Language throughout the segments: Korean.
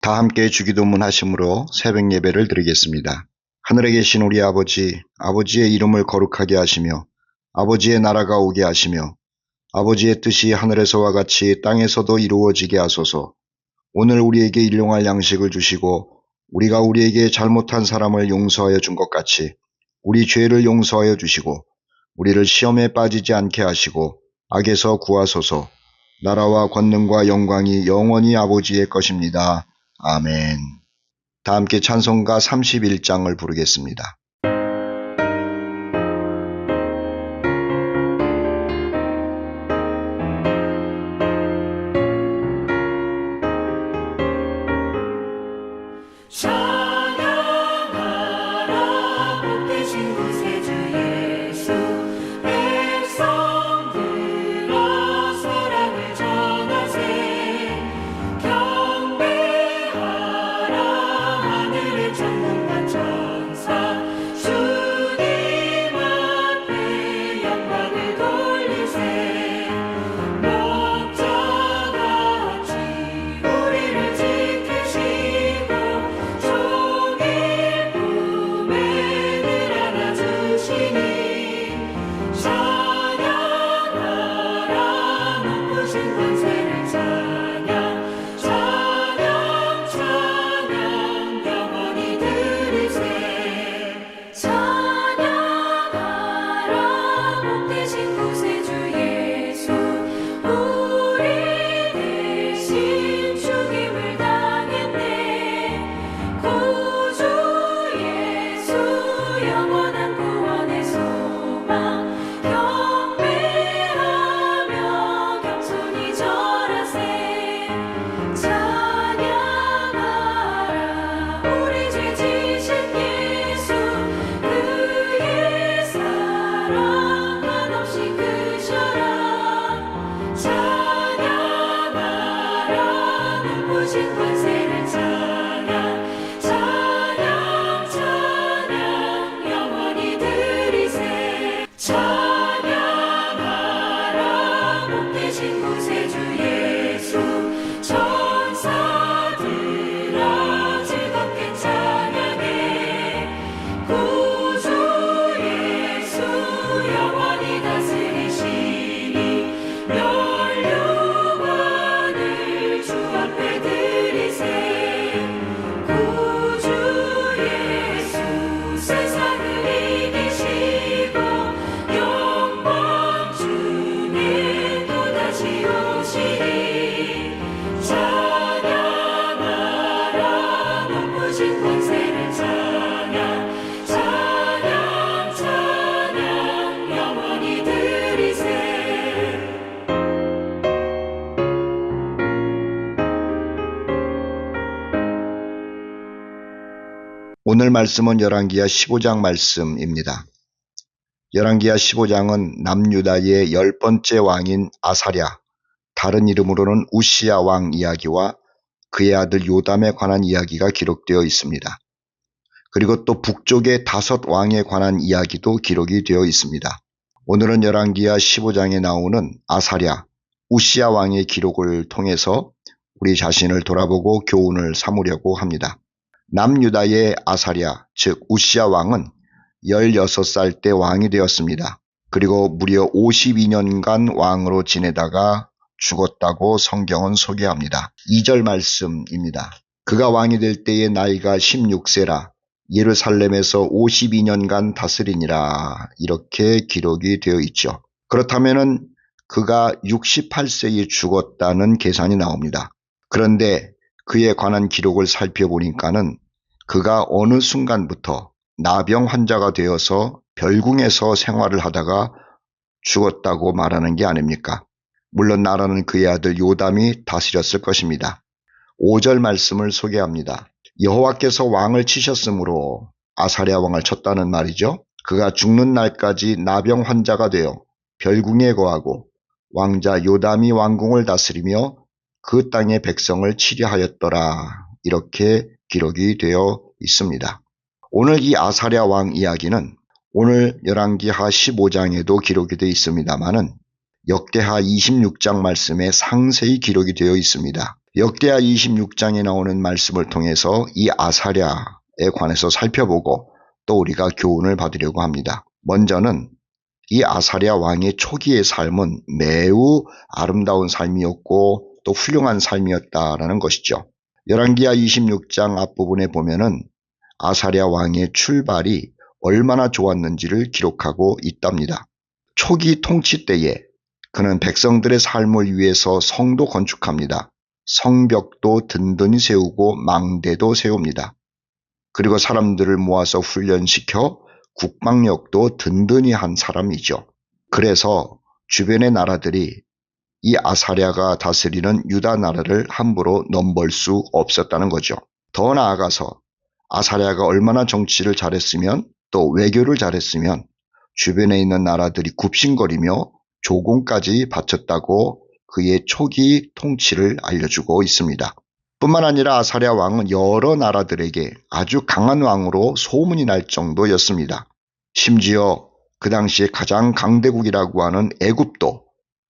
다 함께 주기도문 하심으로 새벽 예배를 드리겠습니다. 하늘에 계신 우리 아버지, 아버지의 이름을 거룩하게 하시며 아버지의 나라가 오게 하시며 아버지의 뜻이 하늘에서와 같이 땅에서도 이루어지게 하소서. 오늘 우리에게 일용할 양식을 주시고 우리가 우리에게 잘못한 사람을 용서하여 준 것 같이 우리 죄를 용서하여 주시고 우리를 시험에 빠지지 않게 하시고 악에서 구하소서. 나라와 권능과 영광이 영원히 아버지의 것입니다. 아멘. 다 함께 찬송가 31장을 부르겠습니다. 찬양하라 복되신 구세주 예수 백성들아 사랑을 전하세 경배하라 하늘의 천군과 천사 주님 앞에 영광을 돌리세 목자같이 우리를 지키시고 종일 품에 늘 안아주시니 찬양하라 높으신 권세를 찬양 찬양 찬양 영원히 들으세 찬양하라 복되신 구세주 예수 우리 대신 죽임을 당했네 구주 예수 영원한 구원의 소망 경배하며 겸손히 절하세 찬양하라 우리 죄 지신 예수 그의 사랑 한없이 크셔라 찬양하라 높으신 권세를 찬양 찬양 찬양 영원히 들으세 찬양하라 복되신 구세주 예수 천사들아 즐겁게 찬양해 구주 예수 영원히 다스리시니 멸류관을 주 앞에 드리세 구주 예수 세상을 이기시고 영광 주님 또다시 오시리 찬양하라 높으신 권세를 찬양 찬양 찬양 영원히 들으세 오늘 말씀은 열왕기하 15장 말씀입니다. 열왕기하 15장은 남유다의 10번째 왕인 아사랴, 다른 이름으로는 우시야 왕 이야기와 그의 아들 요담에 관한 이야기가 기록되어 있습니다. 그리고 또 북쪽의 5 왕에 관한 이야기도 기록이 되어 있습니다. 오늘은 열왕기하 15장에 나오는 아사랴, 우시야 왕의 기록을 통해서 우리 자신을 돌아보고 교훈을 삼으려고 합니다. 남유다의 아사랴, 즉 우시야 왕은 16살 때 왕이 되었습니다. 그리고 무려 52년간 왕으로 지내다가 죽었다고 성경은 소개합니다. 2절 말씀입니다. 그가 왕이 될 때의 나이가 16세라 예루살렘에서 52년간 다스리니라 이렇게 기록이 되어 있죠. 그렇다면 그가 68세에 죽었다는 계산이 나옵니다. 그런데 그에 관한 기록을 살펴보니까는 그가 어느 순간부터 나병 환자가 되어서 별궁에서 생활을 하다가 죽었다고 말하는 게 아닙니까? 물론 나라는 그의 아들 요담이 다스렸을 것입니다. 5절 말씀을 소개합니다. 여호와께서 왕을 치셨으므로 아사랴 왕을 쳤다는 말이죠. 그가 죽는 날까지 나병 환자가 되어 별궁에 거하고 왕자 요담이 왕궁을 다스리며 그 땅의 백성을 치료하였더라. 이렇게 기록이 되어 있습니다. 오늘 이 아사랴 왕 이야기는 오늘 열왕기하 15장에도 기록이 되어 있습니다마는 역대하 26장 말씀에 상세히 기록이 되어 있습니다. 역대하 26장에 나오는 말씀을 통해서 이 아사랴에 관해서 살펴보고 또 우리가 교훈을 받으려고 합니다. 먼저는 이 아사랴 왕의 초기의 삶은 매우 아름다운 삶이었고 또 훌륭한 삶이었다라는 것이죠. 열왕기하 26장 앞부분에 보면은 아사랴 왕의 출발이 얼마나 좋았는지를 기록하고 있답니다. 초기 통치 때에 그는 백성들의 삶을 위해서 성도 건축합니다. 성벽도 든든히 세우고 망대도 세웁니다. 그리고 사람들을 모아서 훈련시켜 국방력도 든든히 한 사람이죠. 그래서 주변의 나라들이 이 아사랴가 다스리는 유다 나라를 함부로 넘볼 수 없었다는 거죠. 더 나아가서 아사랴가 얼마나 정치를 잘했으면 또 외교를 잘했으면 주변에 있는 나라들이 굽신거리며 조공까지 바쳤다고 그의 초기 통치를 알려주고 있습니다. 뿐만 아니라 아사랴 왕은 여러 나라들에게 아주 강한 왕으로 소문이 날 정도였습니다. 심지어 그 당시에 가장 강대국이라고 하는 애굽도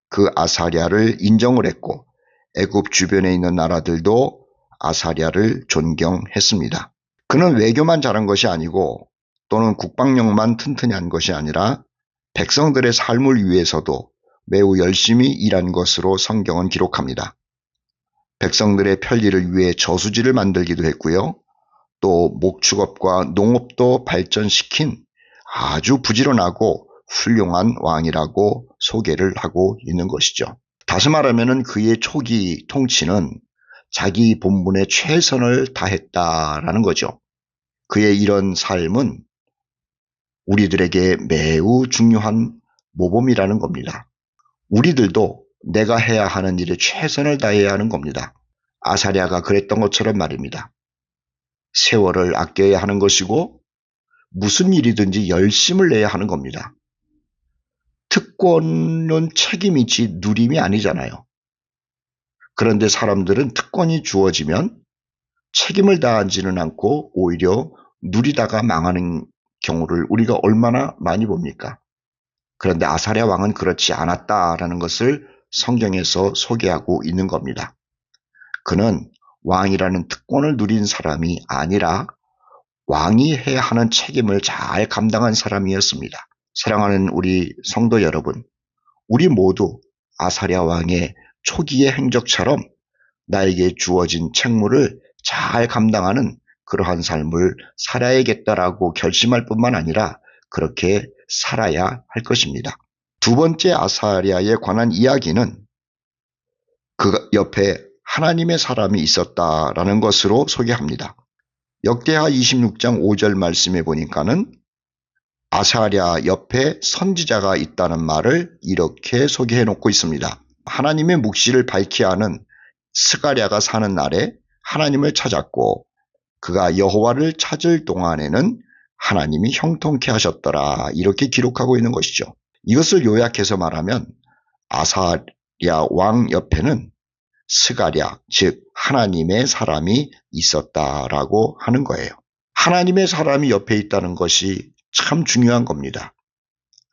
그 아사랴를 인정을 했고 애굽 주변에 있는 나라들도 아사랴를 존경했습니다. 그는 외교만 잘한 것이 아니고 또는 국방력만 튼튼히 한 것이 아니라 백성들의 삶을 위해서도 매우 열심히 일한 것으로 성경은 기록합니다. 백성들의 편리를 위해 저수지를 만들기도 했고요. 또 목축업과 농업도 발전시킨 아주 부지런하고 훌륭한 왕이라고 소개를 하고 있는 것이죠. 다시 말하면 그의 초기 통치는 자기 본분에 최선을 다했다라는 거죠. 그의 이런 삶은 우리들에게 매우 중요한 모범이라는 겁니다. 우리들도 내가 해야 하는 일에 최선을 다해야 하는 겁니다. 아사랴가 그랬던 것처럼 말입니다. 세월을 아껴야 하는 것이고 무슨 일이든지 열심을 내야 하는 겁니다. 특권은 책임이지 누림이 아니잖아요. 그런데 사람들은 특권이 주어지면 책임을 다하지는 않고 오히려 누리다가 망하는 경우를 우리가 얼마나 많이 봅니까? 그런데 아사랴 왕은 그렇지 않았다라는 것을 성경에서 소개하고 있는 겁니다. 그는 왕이라는 특권을 누린 사람이 아니라 왕이 해야 하는 책임을 잘 감당한 사람이었습니다. 사랑하는 우리 성도 여러분, 우리 모두 아사랴 왕의 초기의 행적처럼 나에게 주어진 책무를 잘 감당하는 그러한 삶을 살아야겠다라고 결심할 뿐만 아니라 그렇게 살아야 할 것입니다. 두 번째 아사랴에 관한 이야기는 그 옆에 하나님의 사람이 있었다라는 것으로 소개합니다. 역대하 26장 5절 말씀에 보니까는 아사랴 옆에 선지자가 있다는 말을 이렇게 소개해 놓고 있습니다. 하나님의 묵시를 밝히 하는 스가랴가 사는 날에 하나님을 찾았고 그가 여호와를 찾을 동안에는 하나님이 형통케 하셨더라. 이렇게 기록하고 있는 것이죠. 이것을 요약해서 말하면 아사랴 왕 옆에는 스가랴, 즉 하나님의 사람이 있었다라고 하는 거예요. 하나님의 사람이 옆에 있다는 것이 참 중요한 겁니다.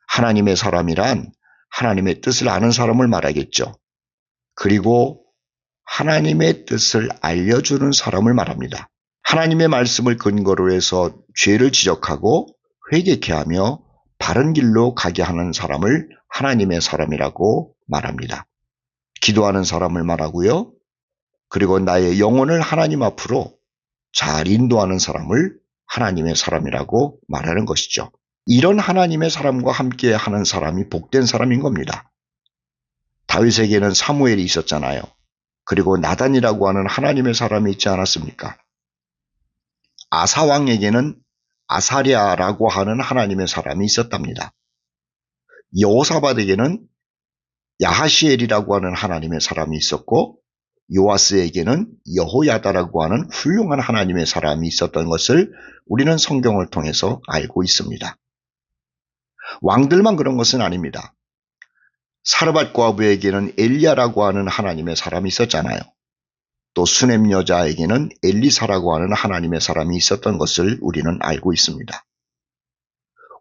하나님의 사람이란 하나님의 뜻을 아는 사람을 말하겠죠. 그리고 하나님의 뜻을 알려주는 사람을 말합니다. 하나님의 말씀을 근거로 해서 죄를 지적하고 회개케 하며 바른 길로 가게 하는 사람을 하나님의 사람이라고 말합니다. 기도하는 사람을 말하고요. 그리고 나의 영혼을 하나님 앞으로 잘 인도하는 사람을 하나님의 사람이라고 말하는 것이죠. 이런 하나님의 사람과 함께 하는 사람이 복된 사람인 겁니다. 다윗에게는 사무엘이 있었잖아요. 그리고 나단이라고 하는 하나님의 사람이 있지 않았습니까? 아사왕에게는 아사랴라고 하는 하나님의 사람이 있었답니다. 여호사밧에게는 야하시엘이라고 하는 하나님의 사람이 있었고 요아스에게는 여호야다라고 하는 훌륭한 하나님의 사람이 있었던 것을 우리는 성경을 통해서 알고 있습니다. 왕들만 그런 것은 아닙니다. 사르밧 과부에게는 엘리야라고 하는 하나님의 사람이 있었잖아요. 또 수넴 여자에게는 엘리사라고 하는 하나님의 사람이 있었던 것을 우리는 알고 있습니다.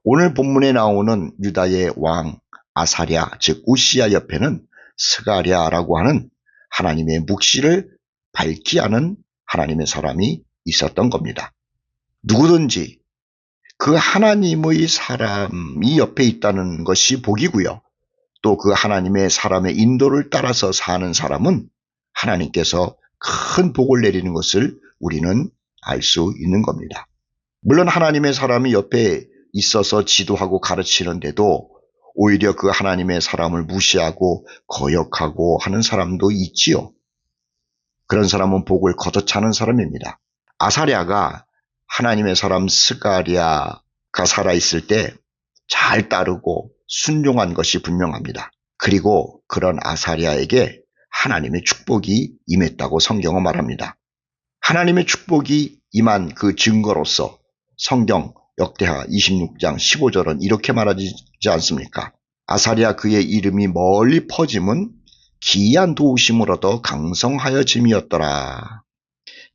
오늘 본문에 나오는 유다의 왕 아사랴 즉 우시야 옆에는 스가랴라고 하는 하나님의 묵시를 밝히 아는 하나님의 사람이 있었던 겁니다. 누구든지 그 하나님의 사람이 옆에 있다는 것이 복이고요. 또 그 하나님의 사람의 인도를 따라서 사는 사람은 하나님께서 큰 복을 내리는 것을 우리는 알 수 있는 겁니다. 물론 하나님의 사람이 옆에 있어서 지도하고 가르치는데도 오히려 그 하나님의 사람을 무시하고 거역하고 하는 사람도 있지요. 그런 사람은 복을 걷어차는 사람입니다. 아사랴가 하나님의 사람 스가랴가 살아있을 때 잘 따르고 순종한 것이 분명합니다. 그리고 그런 아사랴에게 하나님의 축복이 임했다고 성경은 말합니다. 하나님의 축복이 임한 그 증거로서 성경 역대하 26장 15절은 이렇게 말하지 않습니까? 아사랴 그의 이름이 멀리 퍼짐은 기이한 도우심을 얻어 강성하여짐이었더라.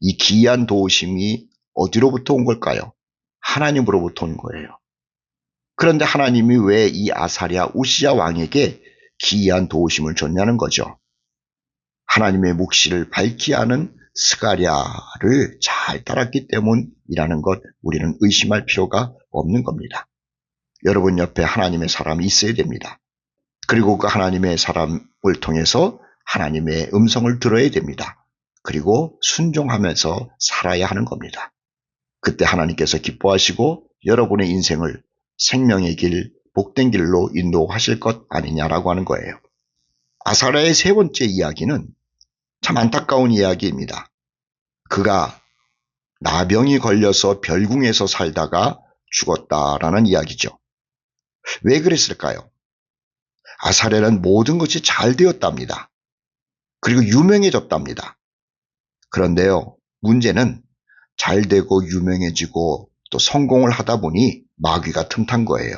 이 기이한 도우심이 어디로부터 온 걸까요? 하나님으로부터 온 거예요. 그런데 하나님이 왜 이 아사랴 우시야 왕에게 기이한 도우심을 줬냐는 거죠. 하나님의 묵시를 밝히 아는 스가랴를 잘 따랐기 때문이라는 것 우리는 의심할 필요가 없는 겁니다. 여러분 옆에 하나님의 사람이 있어야 됩니다. 그리고 그 하나님의 사람을 통해서 하나님의 음성을 들어야 됩니다. 그리고 순종하면서 살아야 하는 겁니다. 그때 하나님께서 기뻐하시고 여러분의 인생을 생명의 길, 복된 길로 인도하실 것 아니냐라고 하는 거예요. 아사랴의 세 번째 이야기는 참 안타까운 이야기입니다. 그가 나병이 걸려서 별궁에서 살다가 죽었다라는 이야기죠. 왜 그랬을까요? 아사랴는 모든 것이 잘 되었답니다. 그리고 유명해졌답니다. 그런데요, 문제는 잘 되고 유명해지고 또 성공을 하다 보니 마귀가 틈탄 거예요.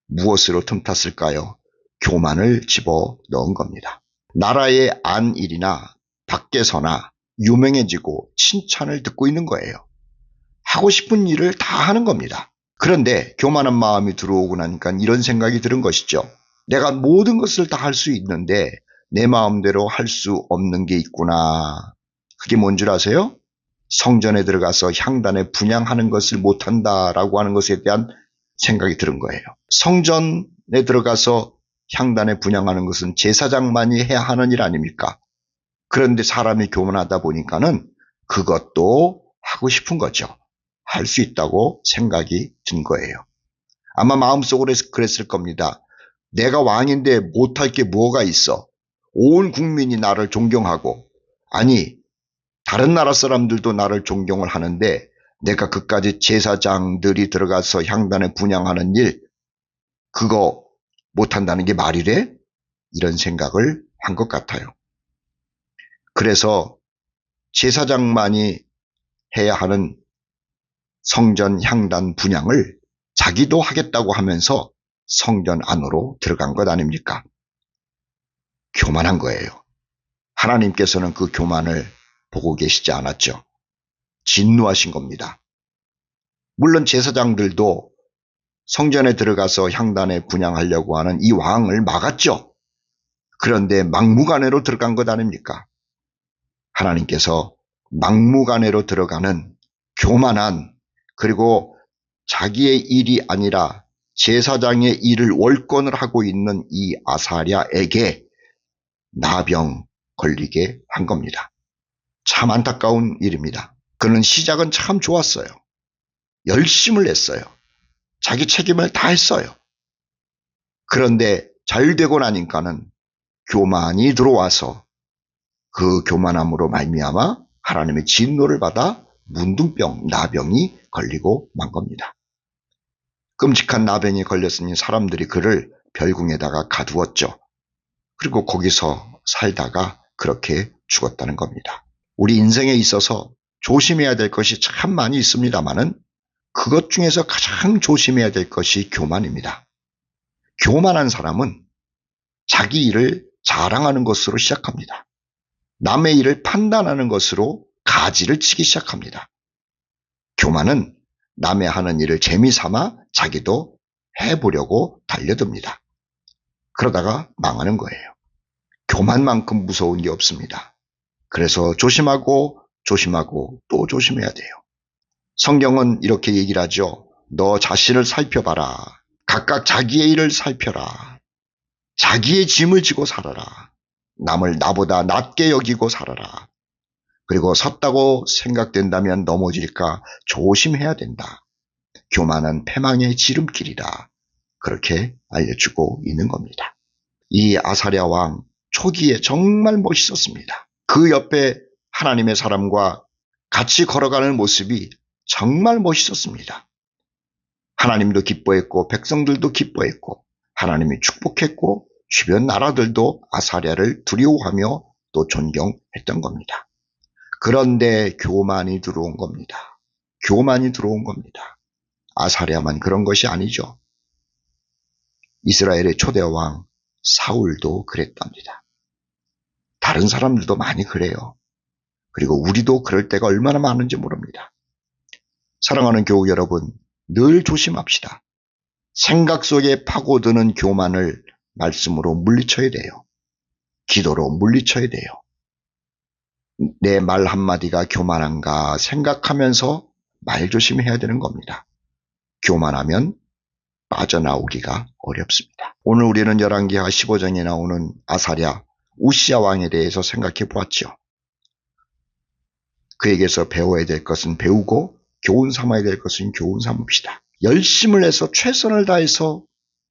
무엇으로 틈탔을까요? 교만을 집어 넣은 겁니다. 나라의 안일이나 밖에서나 유명해지고 칭찬을 듣고 있는 거예요. 하고 싶은 일을 다 하는 겁니다. 그런데 교만한 마음이 들어오고 나니까 이런 생각이 드는 것이죠. 내가 모든 것을 다 할 수 있는데 내 마음대로 할 수 없는 게 있구나. 그게 뭔 줄 아세요? 성전에 들어가서 향단에 분향하는 것을 못한다라고 하는 것에 대한 생각이 드는 거예요. 성전에 들어가서 향단에 분향하는 것은 제사장만이 해야 하는 일 아닙니까? 그런데 사람이 교만하다 보니까는 그것도 하고 싶은 거죠. 할 수 있다고 생각이 든 거예요. 아마 마음속으로 그랬을 겁니다. 내가 왕인데 못할 게 뭐가 있어? 온 국민이 나를 존경하고, 아니 다른 나라 사람들도 나를 존경을 하는데 내가 그까지 제사장들이 들어가서 향단에 분향하는 일 그거 못한다는 게 말이래? 이런 생각을 한 것 같아요. 그래서 제사장만이 해야 하는 성전 향단 분향을 자기도 하겠다고 하면서 성전 안으로 들어간 것 아닙니까? 교만한 거예요. 하나님께서는 그 교만을 보고 계시지 않았죠. 진노하신 겁니다. 물론 제사장들도 성전에 들어가서 향단에 분향하려고 하는 이 왕을 막았죠. 그런데 막무가내로 들어간 것 아닙니까? 하나님께서 막무가내로 들어가는 교만한, 그리고 자기의 일이 아니라 제사장의 일을 월권을 하고 있는 이 아사랴에게 나병 걸리게 한 겁니다. 참 안타까운 일입니다. 그는 시작은 참 좋았어요. 열심을 냈어요. 자기 책임을 다 했어요. 그런데 잘 되고 나니까는 교만이 들어와서 그 교만함으로 말미암아 하나님의 진노를 받아 문둥병, 나병이 걸리고 만 겁니다. 끔찍한 나병이 걸렸으니 사람들이 그를 별궁에다가 가두었죠. 그리고 거기서 살다가 그렇게 죽었다는 겁니다. 우리 인생에 있어서 조심해야 될 것이 참 많이 있습니다만은 그것 중에서 가장 조심해야 될 것이 교만입니다. 교만한 사람은 자기 일을 자랑하는 것으로 시작합니다. 남의 일을 판단하는 것으로 가지를 치기 시작합니다. 교만은 남의 하는 일을 재미삼아 자기도 해보려고 달려듭니다. 그러다가 망하는 거예요. 교만만큼 무서운 게 없습니다. 그래서 조심하고 조심하고 또 조심해야 돼요. 성경은 이렇게 얘기를 하죠. 너 자신을 살펴봐라. 각각 자기의 일을 살펴라. 자기의 짐을 지고 살아라. 남을 나보다 낮게 여기고 살아라. 그리고 섰다고 생각된다면 넘어질까 조심해야 된다. 교만은 패망의 지름길이다. 그렇게 알려주고 있는 겁니다. 이 아사랴 왕 초기에 정말 멋있었습니다. 그 옆에 하나님의 사람과 같이 걸어가는 모습이 정말 멋있었습니다. 하나님도 기뻐했고 백성들도 기뻐했고 하나님이 축복했고 주변 나라들도 아사랴를 두려워하며 또 존경했던 겁니다. 그런데 교만이 들어온 겁니다. 교만이 들어온 겁니다. 아사랴만 그런 것이 아니죠. 이스라엘의 초대왕 사울도 그랬답니다. 다른 사람들도 많이 그래요. 그리고 우리도 그럴 때가 얼마나 많은지 모릅니다. 사랑하는 교우 여러분, 늘 조심합시다. 생각 속에 파고드는 교만을 말씀으로 물리쳐야 돼요. 기도로 물리쳐야 돼요. 내 말 한마디가 교만한가 생각하면서 말 조심해야 되는 겁니다. 교만하면 빠져나오기가 어렵습니다. 오늘 우리는 열왕기하 15장에 나오는 아사랴 우시야 왕에 대해서 생각해 보았죠. 그에게서 배워야 될 것은 배우고 교훈 삼아야 될 것은 교훈 삼읍시다. 열심을 해서 최선을 다해서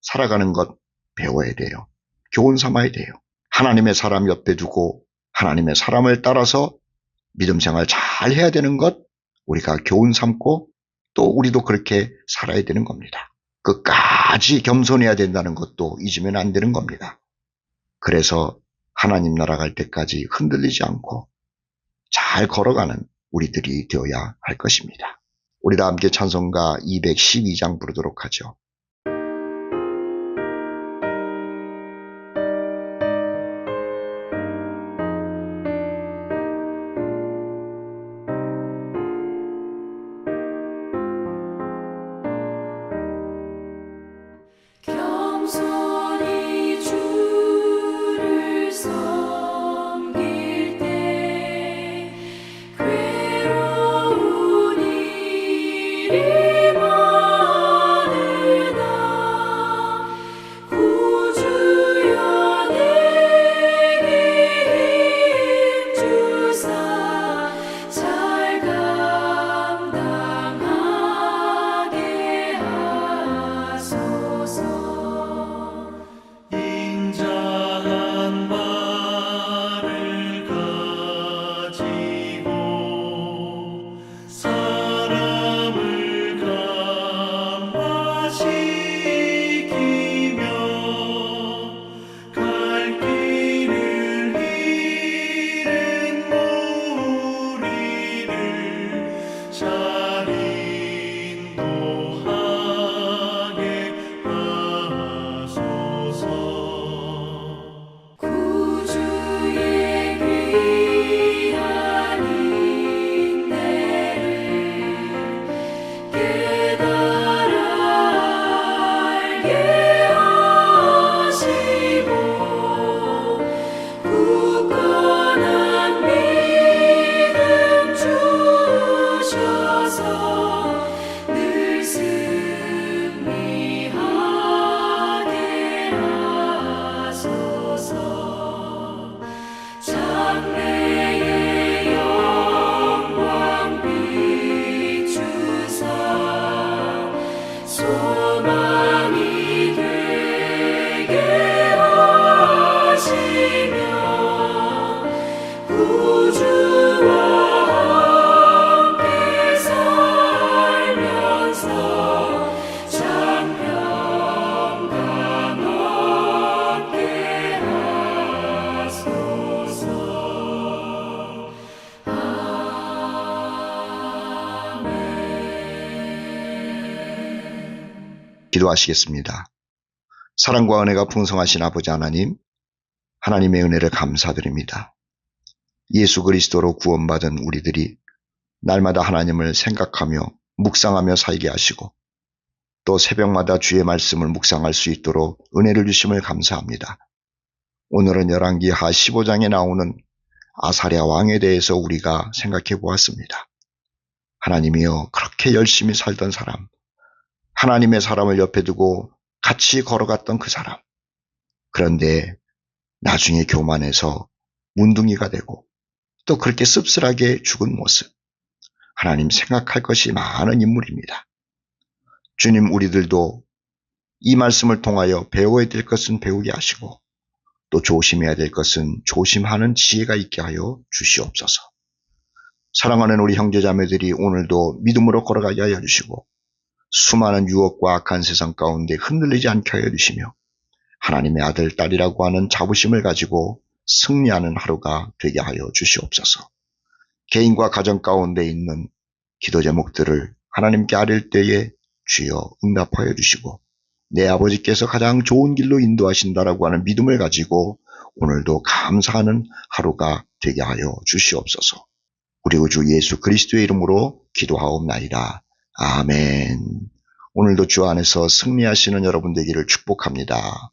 살아가는 것 배워야 돼요. 교훈 삼아야 돼요. 하나님의 사람 옆에 두고 하나님의 사람을 따라서 믿음 생활 잘 해야 되는 것 우리가 교훈 삼고 또 우리도 그렇게 살아야 되는 겁니다. 끝까지 겸손해야 된다는 것도 잊으면 안 되는 겁니다. 그래서 하나님 나라 갈 때까지 흔들리지 않고 잘 걸어가는 우리들이 되어야 할 것입니다. 우리 다 함께 찬송가 212장 부르도록 하죠. 겸손히 주를 섬길 때 괴로운 일이 많으나 구주여 내게 힘주사 잘 감당하게 하소서. 인자한 말을 가지고 사람을 감화시키며 갈 길을 잃은 무리를 잘 인도하게 하소서. 구주의 귀한 인내를 깨달아 알게 하시고 굳건한 믿음 주셔서 늘 승리하게 하소서. 장래의 영광 비추사 소망이 되게 하시며 구주와 함께 살면서 장평강 얻게 하소서. 기도하시겠습니다. 사랑과 은혜가 풍성하신 아버지 하나님, 하나님의 은혜를 감사드립니다. 예수 그리스도로 구원받은 우리들이 날마다 하나님을 생각하며 묵상하며 살게 하시고 또 새벽마다 주의 말씀을 묵상할 수 있도록 은혜를 주심을 감사합니다. 오늘은 열왕기하 15장에 나오는 아사랴 왕에 대해서 우리가 생각해 보았습니다. 하나님이여, 그렇게 열심히 살던 사람, 하나님의 사람을 옆에 두고 같이 걸어갔던 그 사람, 그런데 나중에 교만해서 문둥이가 되고 또 그렇게 씁쓸하게 죽은 모습, 하나님 생각할 것이 많은 인물입니다. 주님, 우리들도 이 말씀을 통하여 배워야 될 것은 배우게 하시고 또 조심해야 될 것은 조심하는 지혜가 있게 하여 주시옵소서. 사랑하는 우리 형제자매들이 오늘도 믿음으로 걸어가게 하여 주시고 수많은 유혹과 악한 세상 가운데 흔들리지 않게 하여 주시며 하나님의 아들, 딸이라고 하는 자부심을 가지고 승리하는 하루가 되게 하여 주시옵소서. 개인과 가정 가운데 있는 기도 제목들을 하나님께 아릴 때에 주여 응답하여 주시고 내 아버지께서 가장 좋은 길로 인도하신다라고 하는 믿음을 가지고 오늘도 감사하는 하루가 되게 하여 주시옵소서. 우리 주 예수 그리스도의 이름으로 기도하옵나이다. 아멘. 오늘도 주 안에서 승리하시는 여러분 되기를 축복합니다.